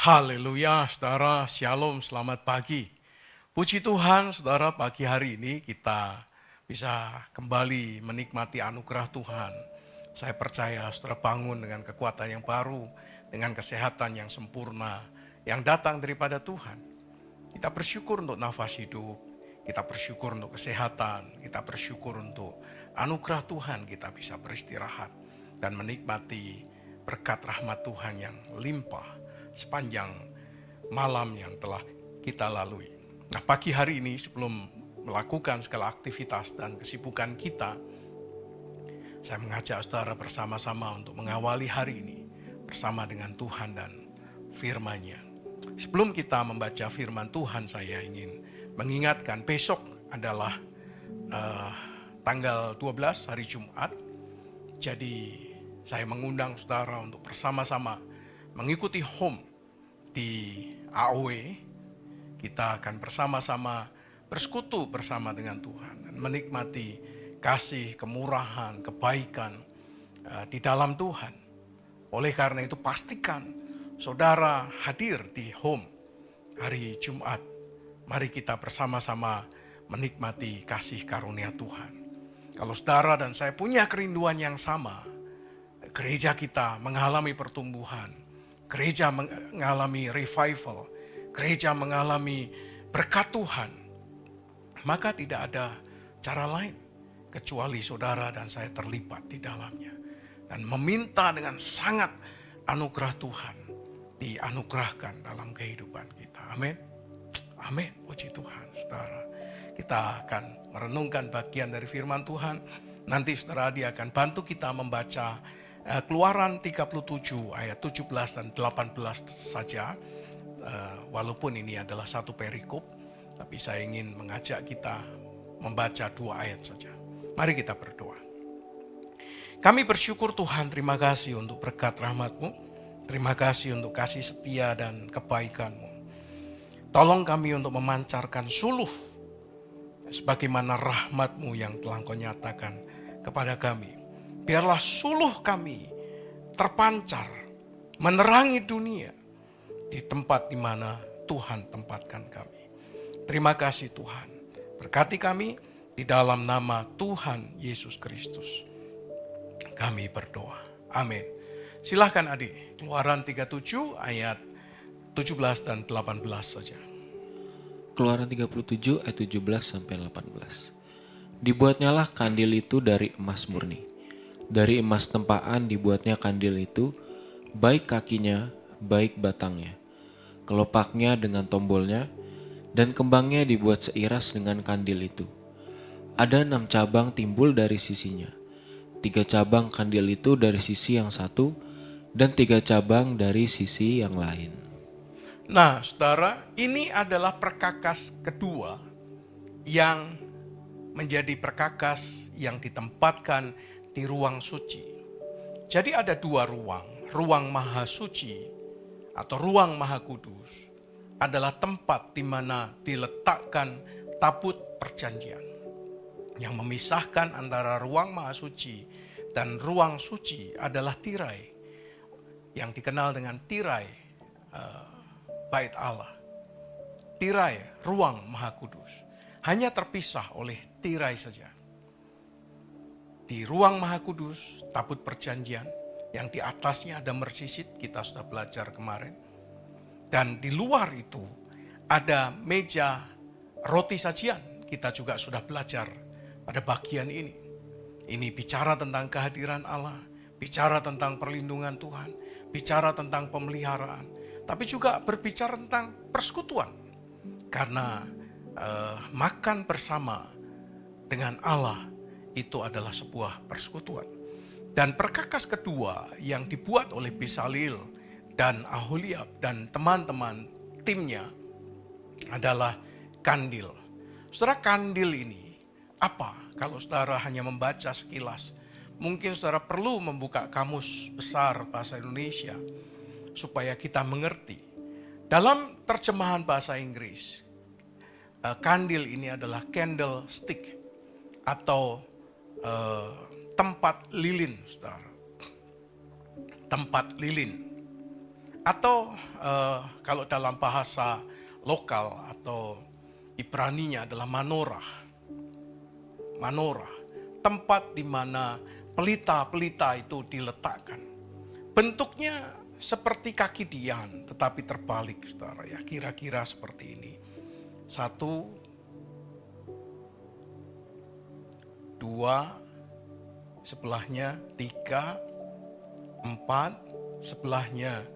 Haleluya, saudara, shalom, selamat pagi. Puji Tuhan, saudara, pagi hari ini kita bisa kembali menikmati anugerah Tuhan. Saya percaya saudara bangun dengan kekuatan yang baru, dengan kesehatan yang sempurna, yang datang daripada Tuhan. Kita bersyukur untuk nafas hidup, kita bersyukur untuk kesehatan, kita bersyukur untuk anugerah Tuhan, kita bisa beristirahat dan menikmati berkat rahmat Tuhan yang limpah sepanjang malam yang telah kita lalui. Nah, pagi hari ini sebelum melakukan segala aktivitas dan kesibukan kita, saya mengajak saudara bersama-sama untuk mengawali hari ini bersama dengan Tuhan dan firman-Nya. Sebelum kita membaca firman Tuhan, saya ingin mengingatkan besok adalah tanggal 12 hari Jumat. Jadi saya mengundang saudara untuk bersama-sama mengikuti home di AOW. Kita akan bersama-sama bersekutu bersama dengan Tuhan dan menikmati kasih, kemurahan, kebaikan di dalam Tuhan. Oleh karena itu pastikan saudara hadir di home hari Jumat. Mari kita bersama-sama menikmati kasih karunia Tuhan. Kalau saudara dan saya punya kerinduan yang sama, gereja kita mengalami pertumbuhan, gereja mengalami revival, gereja mengalami berkat Tuhan, maka tidak ada cara lain kecuali saudara dan saya terlibat di dalamnya. Dan meminta dengan sangat anugerah Tuhan dianugerahkan dalam kehidupan kita. Amin. Amin. Puji Tuhan, saudara. Kita akan merenungkan bagian dari firman Tuhan. Nanti saudara dia akan bantu kita membaca Keluaran 37 ayat 17 dan 18 saja. Walaupun ini adalah satu perikop, tapi saya ingin mengajak kita membaca 2 ayat saja. Mari kita berdoa. Kami bersyukur Tuhan, terima kasih untuk berkat rahmat-Mu. Terima kasih untuk kasih setia dan kebaikan-Mu. Tolong kami untuk memancarkan suluh sebagaimana rahmat-Mu yang telah Kau nyatakan kepada kami. Biarlah suluh kami terpancar, menerangi dunia di tempat di mana Tuhan tempatkan kami. Terima kasih Tuhan. Berkati kami di dalam nama Tuhan Yesus Kristus. Kami berdoa. Amin. Silahkan adik, Keluaran 37 ayat 17 dan 18 saja. Keluaran 37 ayat 17 sampai 18. Dibuatnyalah kandil itu dari emas murni. Dari emas tempaan dibuatnya kandil itu, baik kakinya, baik batangnya, kelopaknya dengan tombolnya, dan kembangnya dibuat seiras dengan kandil itu. Ada 6 cabang timbul dari sisinya. 3 cabang kandil itu dari sisi yang satu, dan 3 cabang dari sisi yang lain. Nah, saudara, ini adalah perkakas kedua yang menjadi perkakas yang ditempatkan di ruang suci. Jadi ada 2 ruang. Ruang Maha Suci atau ruang Maha Kudus adalah tempat di mana diletakkan tabut perjanjian yang memisahkan antara ruang Maha Suci dan ruang suci adalah tirai yang dikenal dengan tirai Bait Allah. Tirai ruang Maha Kudus hanya terpisah oleh tirai saja. Di ruang Maha Kudus, tabut perjanjian yang di atasnya ada mersisit, kita sudah belajar kemarin. Dan di luar itu ada meja roti sajian, kita juga sudah belajar pada bagian ini. Ini bicara tentang kehadiran Allah, bicara tentang perlindungan Tuhan, bicara tentang pemeliharaan, tapi juga berbicara tentang persekutuan. Karena makan bersama dengan Allah itu adalah sebuah persekutuan. Dan perkakas kedua yang dibuat oleh Besalil dan Aholiab dan teman-teman timnya adalah kandil. Saudara, kandil ini apa? Kalau saudara hanya membaca sekilas, mungkin saudara perlu membuka kamus besar bahasa Indonesia supaya kita mengerti. Dalam terjemahan bahasa Inggris, kandil ini adalah candlestick atau tempat lilin, saudara. Tempat lilin. Atau kalau dalam bahasa lokal atau Ibraninya adalah manorah. Manorah, tempat di mana pelita-pelita itu diletakkan. Bentuknya seperti kaki Dian, tetapi terbalik, saudara ya. Kira-kira seperti ini. 1, 2, sebelahnya 3, 4, sebelahnya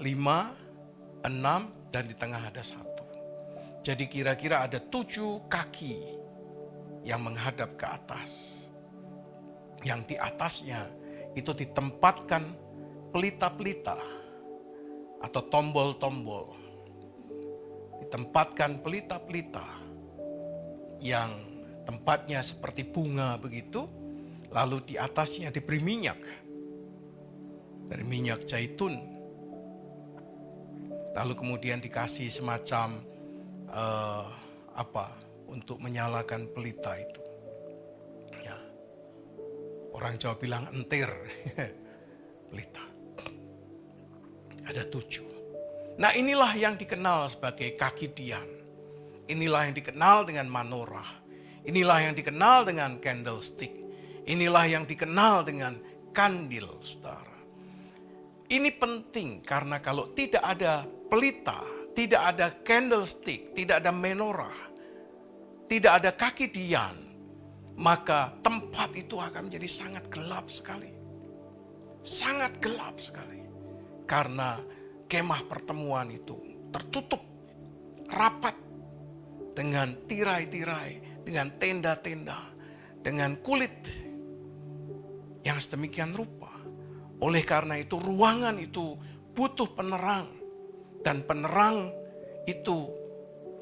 5, 6, dan di tengah ada 1. Jadi kira-kira ada 7 kaki yang menghadap ke atas. Yang di atasnya itu ditempatkan pelita-pelita atau tombol-tombol. Ditempatkan pelita-pelita yang tempatnya seperti bunga begitu. Lalu di atasnya diberi minyak. Dari minyak zaitun. Lalu kemudian dikasih semacam untuk menyalakan pelita itu. Ya. Orang Jawa bilang entir. Pelita. Ada 7. Nah, inilah yang dikenal sebagai kaki Dian. Inilah yang dikenal dengan manorah. Inilah yang dikenal dengan candlestick. Inilah yang dikenal dengan kandil, saudara. Ini penting karena kalau tidak ada pelita, tidak ada candlestick, tidak ada menorah, tidak ada kaki Dian, maka tempat itu akan menjadi sangat gelap sekali. Sangat gelap sekali. Karena kemah pertemuan itu tertutup rapat dengan tirai-tirai, dengan tenda-tenda, dengan kulit yang sedemikian rupa. Oleh karena itu ruangan itu butuh penerang. Dan penerang itu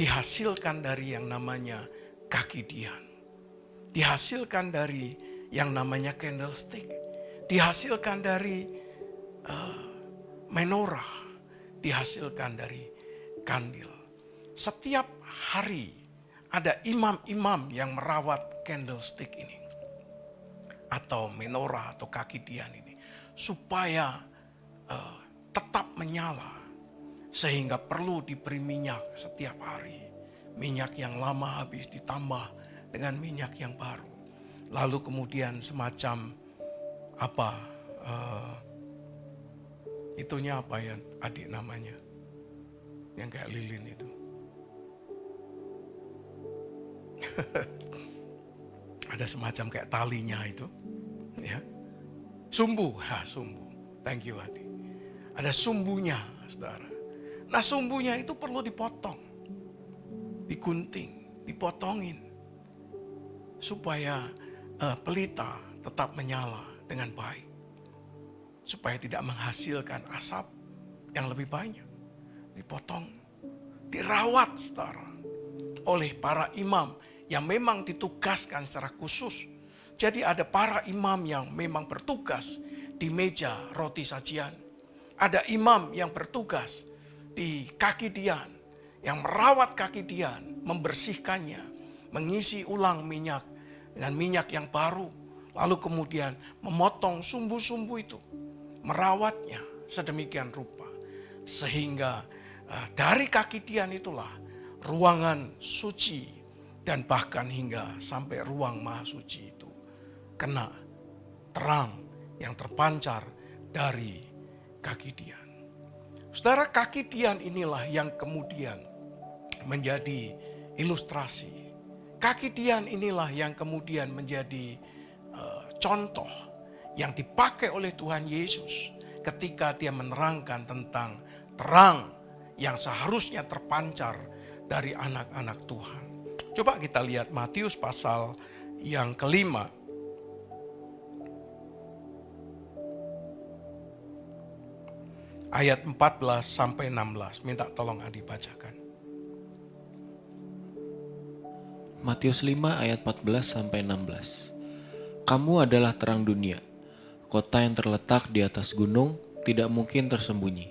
dihasilkan dari yang namanya kaki Dian. Dihasilkan dari yang namanya candlestick. Dihasilkan dari menorah. Dihasilkan dari kandil. Setiap hari ada imam-imam yang merawat candlestick ini. Atau menorah atau kaki Dian ini. Supaya tetap menyala. Sehingga perlu diberi minyak setiap hari. Minyak yang lama habis ditambah dengan minyak yang baru. Lalu kemudian semacam itunya apa ya adik namanya? Yang kayak lilin itu. Ada semacam kayak talinya itu. Ya. Sumbu. Sumbu. Thank you adik. Ada sumbunya, saudara. Nah, sumbunya itu perlu dipotong, digunting, dipotongin. Supaya pelita tetap menyala dengan baik. Supaya tidak menghasilkan asap yang lebih banyak. Dipotong, dirawat, saudara. Oleh para imam yang memang ditugaskan secara khusus. Jadi ada para imam yang memang bertugas di meja roti sajian. Ada imam yang bertugas di kaki Dian, yang merawat kaki Dian, membersihkannya, mengisi ulang minyak dengan minyak yang baru, lalu kemudian memotong sumbu-sumbu itu, merawatnya sedemikian rupa, sehingga dari kaki Dian itulah ruangan suci dan bahkan hingga sampai ruang maha suci itu kena terang yang terpancar dari kaki Dian. Saudara, kaki Dian inilah yang kemudian menjadi ilustrasi. Kaki Dian inilah yang kemudian menjadi contoh yang dipakai oleh Tuhan Yesus ketika dia menerangkan tentang terang yang seharusnya terpancar dari anak-anak Tuhan. Coba kita lihat Matius pasal yang kelima. Ayat 14 sampai 16. Minta tolong Adi bacakan. Matius 5 ayat 14 sampai 16. Kamu adalah terang dunia. Kota yang terletak di atas gunung tidak mungkin tersembunyi.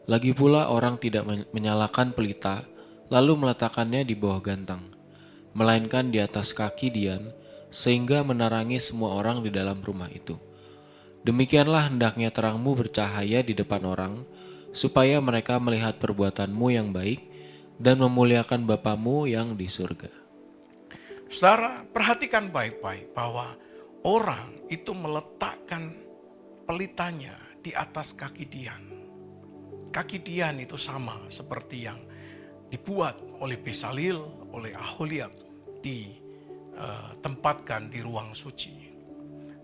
Lagi pula orang tidak menyalakan pelita lalu meletakkannya di bawah gantang, melainkan di atas kaki Dian sehingga menerangi semua orang di dalam rumah itu. Demikianlah hendaknya terangmu bercahaya di depan orang, supaya mereka melihat perbuatanmu yang baik dan memuliakan Bapamu yang di surga. Saudara, perhatikan baik-baik bahwa orang itu meletakkan pelitanya di atas kaki Dian. Kaki Dian itu sama seperti yang dibuat oleh Besalil, oleh Aholiab, ditempatkan di ruang suci.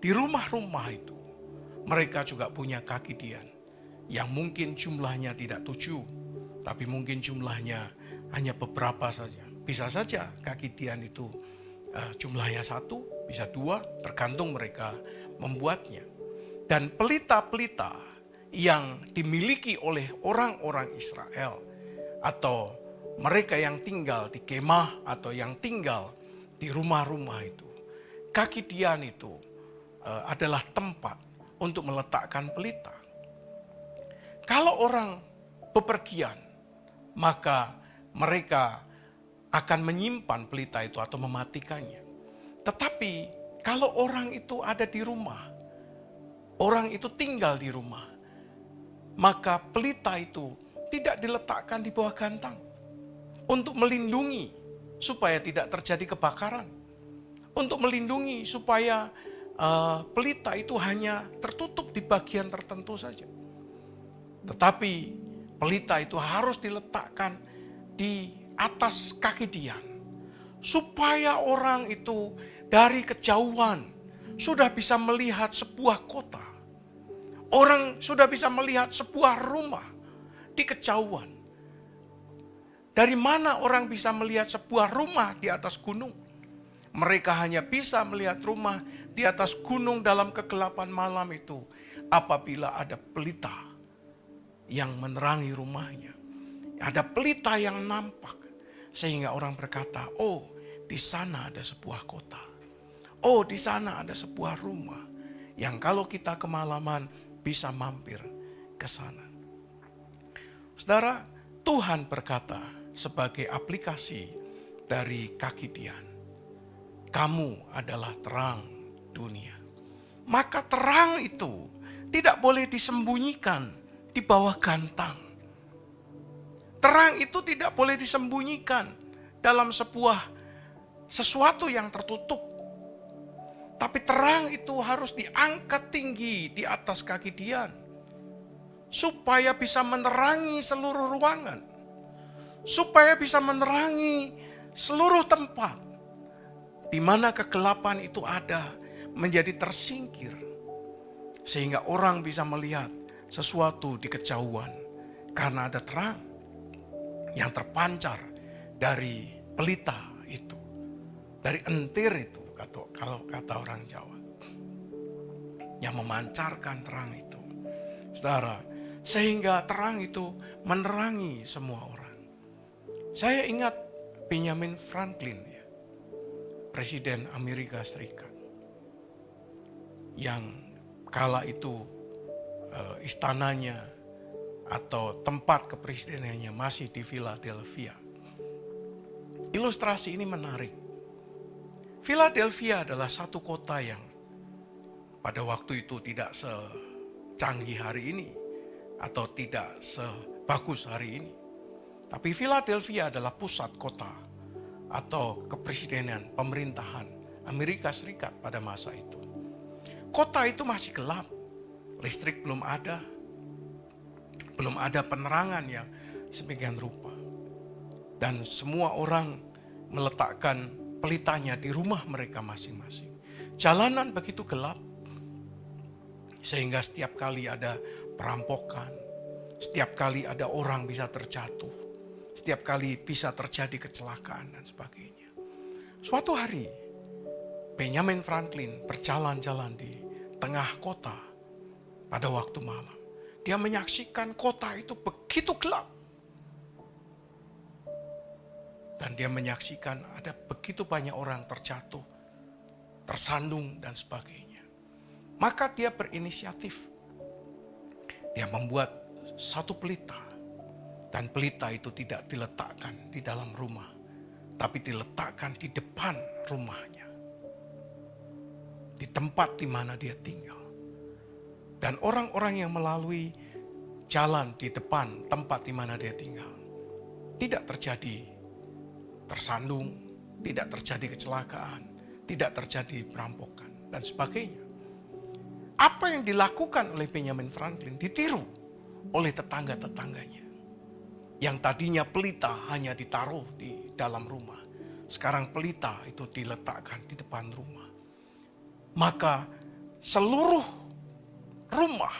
Di rumah-rumah itu, mereka juga punya kaki Dian, yang mungkin jumlahnya tidak 7, tapi mungkin jumlahnya hanya beberapa saja. Bisa saja kaki Dian itu jumlahnya 1, bisa 2, tergantung mereka membuatnya. Dan pelita-pelita yang dimiliki oleh orang-orang Israel atau mereka yang tinggal di kemah atau yang tinggal di rumah-rumah itu, kaki Dian itu adalah tempat untuk meletakkan pelita. Kalau orang bepergian, maka mereka akan menyimpan pelita itu atau mematikannya. Tetapi kalau orang itu ada di rumah, orang itu tinggal di rumah, maka pelita itu tidak diletakkan di bawah gantang untuk melindungi supaya tidak terjadi kebakaran, untuk melindungi supaya pelita itu hanya tertutup di bagian tertentu saja. Tetapi pelita itu harus diletakkan di atas kaki Dian, supaya orang itu dari kejauhan sudah bisa melihat sebuah kota. Orang sudah bisa melihat sebuah rumah di kejauhan. Dari mana orang bisa melihat sebuah rumah di atas gunung? Mereka hanya bisa melihat rumah di atas gunung dalam kegelapan malam itu apabila ada pelita yang menerangi rumahnya. Ada pelita yang nampak sehingga orang berkata, oh, di sana ada sebuah kota. Oh, di sana ada sebuah rumah yang kalau kita kemalaman bisa mampir ke sana. Saudara, Tuhan berkata sebagai aplikasi dari kaki Dian, kamu adalah terang dunia. Maka terang itu tidak boleh disembunyikan di bawah gantang. Terang itu tidak boleh disembunyikan dalam sesuatu yang tertutup. Tapi terang itu harus diangkat tinggi di atas kaki Dian, supaya bisa menerangi seluruh ruangan, supaya bisa menerangi seluruh tempat di mana kegelapan itu ada menjadi tersingkir, sehingga orang bisa melihat sesuatu di kejauhan karena ada terang yang terpancar dari pelita itu, dari entir itu, kalau kata orang Jawa, yang memancarkan terang itu, saudara, sehingga terang itu menerangi semua orang. Saya ingat Benjamin Franklin, ya, Presiden Amerika Serikat, yang kala itu istananya atau tempat kepresidenannya masih di Philadelphia. Ilustrasi ini menarik. Philadelphia adalah satu kota yang pada waktu itu tidak secanggih hari ini atau tidak sebagus hari ini. Tapi Philadelphia adalah pusat kota atau kepresidenan pemerintahan Amerika Serikat pada masa itu. Kota itu masih gelap, listrik belum ada penerangan yang sedemikian rupa. Dan semua orang meletakkan pelitanya di rumah mereka masing-masing. Jalanan begitu gelap, sehingga setiap kali ada perampokan, setiap kali ada orang bisa terjatuh, setiap kali bisa terjadi kecelakaan dan sebagainya. Suatu hari, Benjamin Franklin berjalan-jalan di tengah kota pada waktu malam. Dia menyaksikan kota itu begitu gelap. Dan dia menyaksikan ada begitu banyak orang terjatuh, tersandung dan sebagainya. Maka dia berinisiatif. Dia membuat satu pelita. Dan pelita itu tidak diletakkan di dalam rumah, tapi diletakkan di depan rumahnya. Di tempat di mana dia tinggal. dan orang-orang yang melalui jalan di depan tempat di mana dia tinggal tidak terjadi tersandung, tidak terjadi kecelakaan, tidak terjadi perampokan dan sebagainya. Apa yang dilakukan oleh Benjamin Franklin ditiru oleh tetangga-tetangganya. Yang tadinya pelita hanya ditaruh di dalam rumah, sekarang pelita itu diletakkan di depan rumah. Maka seluruh rumah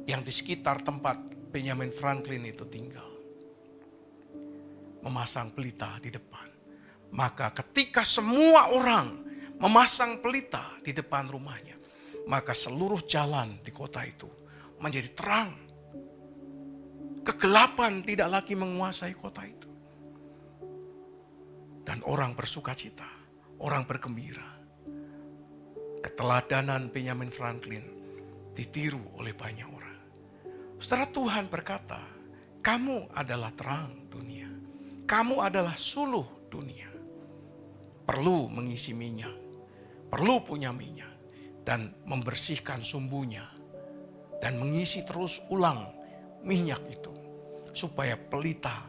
yang di sekitar tempat Benjamin Franklin itu tinggal memasang pelita di depan. Maka ketika semua orang memasang pelita di depan rumahnya, maka seluruh jalan di kota itu menjadi terang. Kegelapan tidak lagi menguasai kota itu. Dan orang bersuka cita, orang bergembira. Keteladanan Benjamin Franklin ditiru oleh banyak orang. Saudara, Tuhan berkata, kamu adalah terang dunia. Kamu adalah suluh dunia. Perlu mengisi minyak, perlu punya minyak, dan membersihkan sumbunya, dan mengisi terus ulang minyak itu, supaya pelita,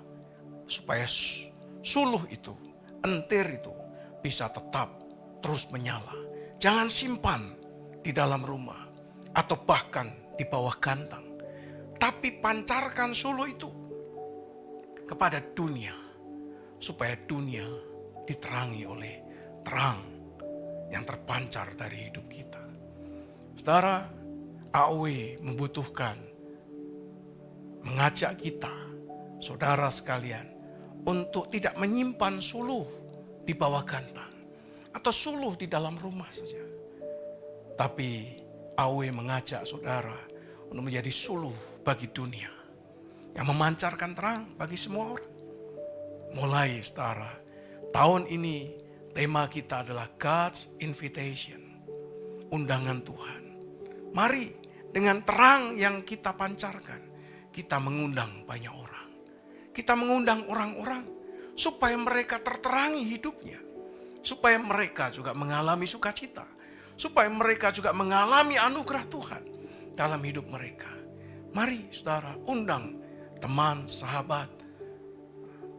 supaya suluh itu, entir itu bisa tetap terus menyala. Jangan simpan di dalam rumah atau bahkan di bawah gantang, tapi pancarkan suluh itu kepada dunia, supaya dunia diterangi oleh terang yang terpancar dari hidup kita. Saudara, AOW membutuhkan mengajak kita, saudara sekalian, untuk tidak menyimpan suluh di bawah gantang atau suluh di dalam rumah saja. Tapi AOW mengajak saudara untuk menjadi suluh bagi dunia yang memancarkan terang bagi semua orang. Mulai saudara, tahun ini tema kita adalah God's Invitation, undangan Tuhan. Mari dengan terang yang kita pancarkan, kita mengundang banyak orang. Kita mengundang orang-orang supaya mereka terterangi hidupnya. Supaya mereka juga mengalami sukacita. Supaya mereka juga mengalami anugerah Tuhan dalam hidup mereka. Mari saudara, undang teman, sahabat,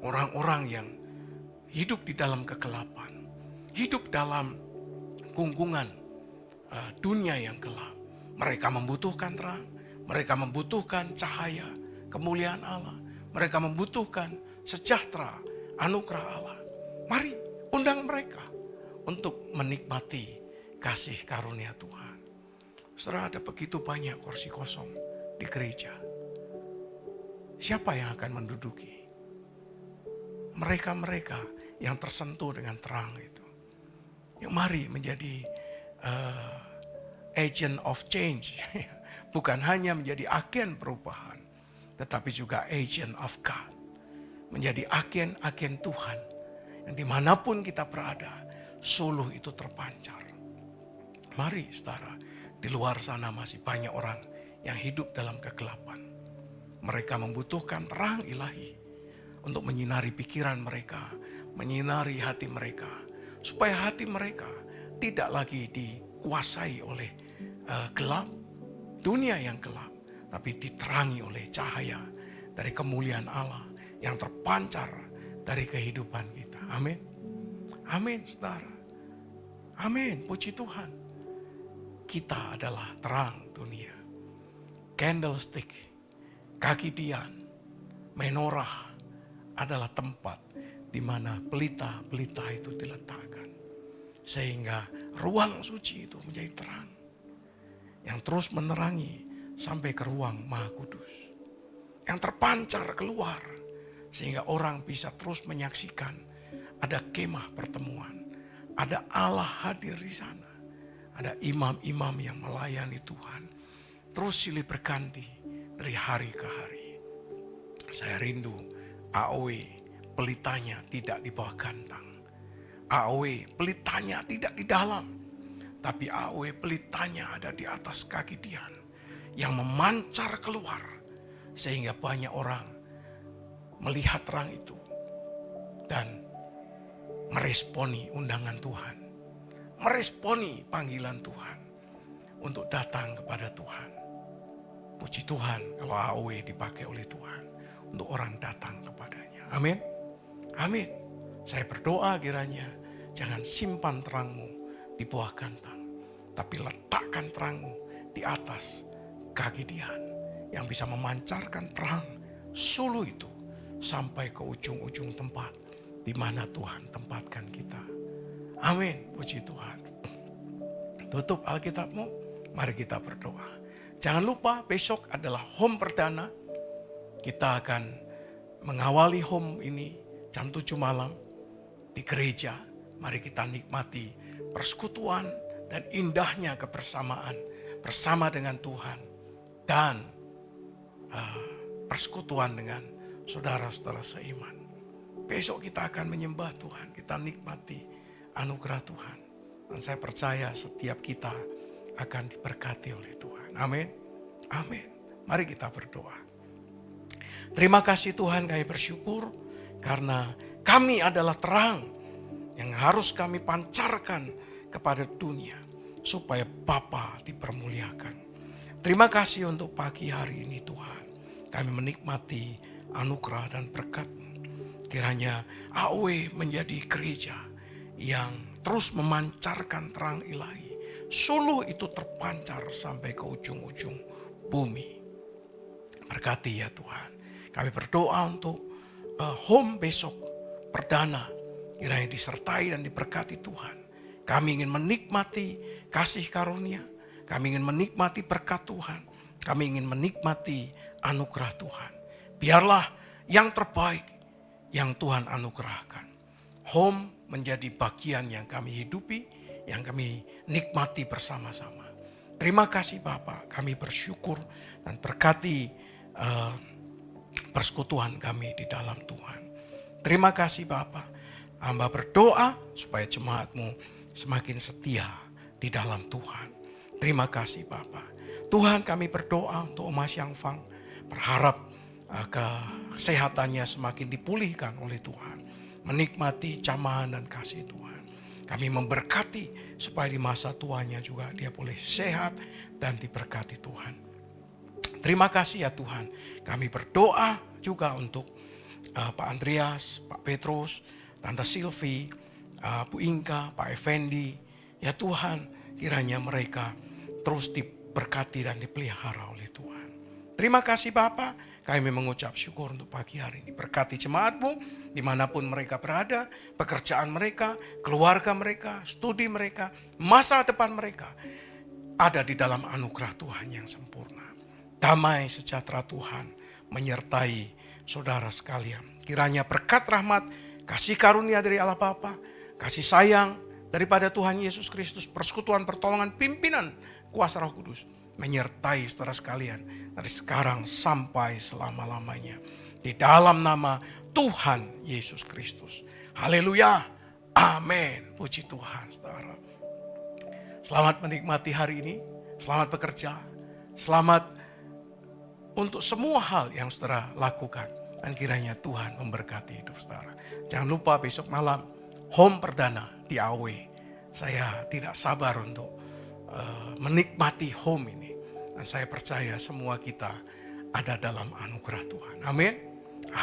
orang-orang yang hidup di dalam kegelapan. Hidup dalam gunggungan dunia yang gelap. Mereka membutuhkan terang. Mereka membutuhkan cahaya, kemuliaan Allah. Mereka membutuhkan sejahtera, anugerah Allah. Mari undang mereka untuk menikmati kasih karunia Tuhan. Saudara, ada begitu banyak kursi kosong di gereja. Siapa yang akan menduduki? Mereka-mereka yang tersentuh dengan terang itu. Yuk mari menjadi agent of change. Bukan hanya menjadi agen perubahan, tetapi juga agent of God. Menjadi agen-agen Tuhan. Yang dimanapun kita berada, suluh itu terpancar. Mari saudara, di luar sana masih banyak orang yang hidup dalam kegelapan. Mereka membutuhkan terang ilahi untuk menyinari pikiran mereka, menyinari hati mereka. Supaya hati mereka tidak lagi dikuasai oleh gelap, dunia yang gelap, tapi diterangi oleh cahaya dari kemuliaan Allah yang terpancar dari kehidupan kita. Amin. Amin, saudara. Amin, puji Tuhan. Kita adalah terang dunia. Candlestick, kaki dian, menorah adalah tempat di mana pelita-pelita itu diletakkan. Sehingga ruang suci itu menjadi terang. Yang terus menerangi sampai ke ruang Maha Kudus. Yang terpancar keluar. Sehingga orang bisa terus menyaksikan ada kemah pertemuan. Ada Allah hadir di sana. Ada imam-imam yang melayani Tuhan. Terus silih berganti dari hari ke hari. Saya rindu AOW pelitanya tidak di bawah gantang. AOW pelitanya tidak di dalam. Tapi AOW pelitanya ada di atas kaki dian. Yang memancar keluar. Sehingga banyak orang melihat terang itu. Dan meresponi undangan Tuhan. Meresponi panggilan Tuhan. untuk datang kepada Tuhan. Puji Tuhan kalau AOW dipakai oleh Tuhan untuk orang datang kepadanya. Amin. Amin. Saya berdoa kiranya jangan simpan terangmu di bawah kantang, tapi letakkan terangmu di atas kaki Dian yang bisa memancarkan terang suluh itu sampai ke ujung-ujung tempat di mana Tuhan tempatkan kita. Amin. Puji Tuhan. Tutup Alkitabmu, mari kita berdoa. Jangan lupa besok adalah home perdana. Kita akan mengawali home ini jam 7 malam di gereja. Mari kita nikmati persekutuan dan indahnya kebersamaan bersama dengan Tuhan. Dan persekutuan dengan saudara-saudara seiman. Besok kita akan menyembah Tuhan. Kita nikmati anugerah Tuhan. Dan saya percaya setiap kita akan diberkati oleh Tuhan. Amin. Amin. Mari kita berdoa. Terima kasih Tuhan, kami bersyukur karena kami adalah terang yang harus kami pancarkan kepada dunia supaya Bapa dipermuliakan. Terima kasih untuk pagi hari ini Tuhan. Kami menikmati anugerah dan berkat-Mu. Kiranya AOW menjadi gereja yang terus memancarkan terang ilahi. Suluh itu terpancar sampai ke ujung-ujung bumi. Berkati ya Tuhan. Kami berdoa untuk home besok perdana. Kiranya disertai dan diberkati Tuhan. Kami ingin menikmati kasih karunia. Kami ingin menikmati berkat Tuhan. Kami ingin menikmati anugerah Tuhan. Biarlah yang terbaik yang Tuhan anugerahkan. Home menjadi bagian yang kami hidupi, yang kami nikmati bersama-sama. Terima kasih Bapa, kami bersyukur dan berkati persekutuan kami di dalam Tuhan. Terima kasih Bapa, hamba berdoa supaya jemaat-Mu semakin setia di dalam Tuhan. Terima kasih Bapa. Tuhan, kami berdoa untuk Mas Yang Fang, berharap kesehatannya semakin dipulihkan oleh Tuhan. Menikmati camahan dan kasih Tuhan. Kami memberkati supaya di masa tuanya juga dia boleh sehat dan diberkati Tuhan. Terima kasih ya Tuhan. Kami berdoa juga untuk Pak Andreas, Pak Petrus, Tante Silvi, Bu Inka, Pak Effendi. Ya Tuhan, kiranya mereka terus diberkati dan dipelihara oleh Tuhan. Terima kasih Bapa. Kami mengucap syukur untuk pagi hari ini. Berkati jemaat-Mu dimanapun mereka berada, pekerjaan mereka, keluarga mereka, studi mereka, masa depan mereka ada di dalam anugerah Tuhan yang sempurna. Damai sejahtera Tuhan menyertai saudara sekalian. Kiranya berkat rahmat, kasih karunia dari Allah Bapa, kasih sayang daripada Tuhan Yesus Kristus, persekutuan pertolongan pimpinan kuasa Roh Kudus menyertai saudara sekalian dari sekarang sampai selama-lamanya. Di dalam nama Tuhan Yesus Kristus. Haleluya. Amin. Puji Tuhan saudara. Selamat menikmati hari ini. Selamat bekerja. Selamat untuk semua hal yang saudara lakukan. Dan kiranya Tuhan memberkati hidup saudara. Jangan lupa besok malam home perdana di AOW. Saya tidak sabar untuk menikmati home ini. Dan saya percaya semua kita ada dalam anugerah Tuhan. Amin.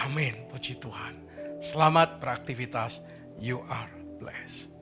Amin. Puji Tuhan. Selamat beraktivitas. You are blessed.